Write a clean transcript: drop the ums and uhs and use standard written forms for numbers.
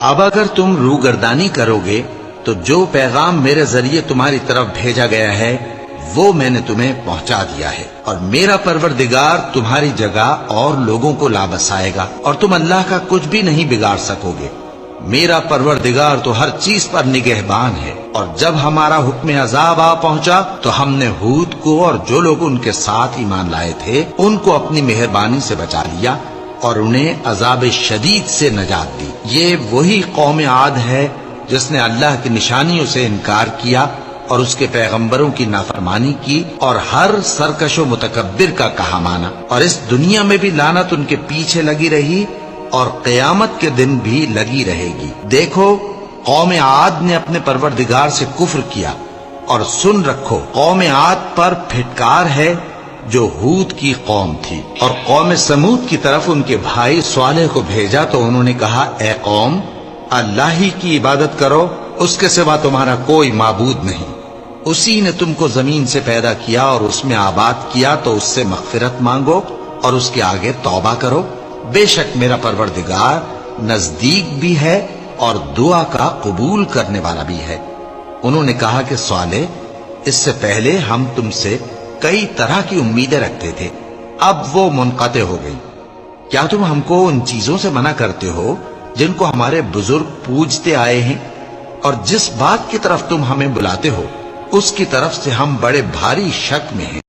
اب اگر تم روگردانی کرو گے تو جو پیغام میرے ذریعے تمہاری طرف بھیجا گیا ہے وہ میں نے تمہیں پہنچا دیا ہے، اور میرا پروردگار تمہاری جگہ اور لوگوں کو لا بسائے گا، اور تم اللہ کا کچھ بھی نہیں بگاڑ سکو گے۔ میرا پروردگار تو ہر چیز پر نگہبان ہے۔ اور جب ہمارا حکم عذاب آ پہنچا تو ہم نے ہود کو اور جو لوگ ان کے ساتھ ایمان لائے تھے ان کو اپنی مہربانی سے بچا لیا اور انہیں عذاب شدید سے نجات دی۔ یہ وہی قوم عاد ہے جس نے اللہ کی نشانیوں سے انکار کیا اور اس کے پیغمبروں کی نافرمانی کی اور ہر سرکش و متکبر کا کہا مانا، اور اس دنیا میں بھی لعنت ان کے پیچھے لگی رہی اور قیامت کے دن بھی لگی رہے گی۔ دیکھو، قوم عاد نے اپنے پروردگار سے کفر کیا، اور سن رکھو قوم عاد پر پھٹکار ہے جو ہود کی قوم تھی۔ اور قوم سمود کی طرف ان کے بھائی صالح کو بھیجا تو انہوں نے کہا، اے قوم، اللہ ہی کی عبادت کرو، اس کے سوا تمہارا کوئی معبود نہیں۔ اسی نے تم کو زمین سے پیدا کیا اور اس میں آباد کیا، تو اس سے مغفرت مانگو اور اس کے آگے توبہ کرو۔ بے شک میرا پروردگار نزدیک بھی ہے اور دعا کا قبول کرنے والا بھی ہے۔ انہوں نے کہا کہ صالح، اس سے پہلے ہم تم سے کئی طرح کی امیدیں رکھتے تھے، اب وہ منقطع ہو گئی۔ کیا تم ہم کو ان چیزوں سے منع کرتے ہو جن کو ہمارے بزرگ پوجتے آئے ہیں؟ اور جس بات کی طرف تم ہمیں بلاتے ہو اس کی طرف سے ہم بڑے بھاری شک میں ہیں۔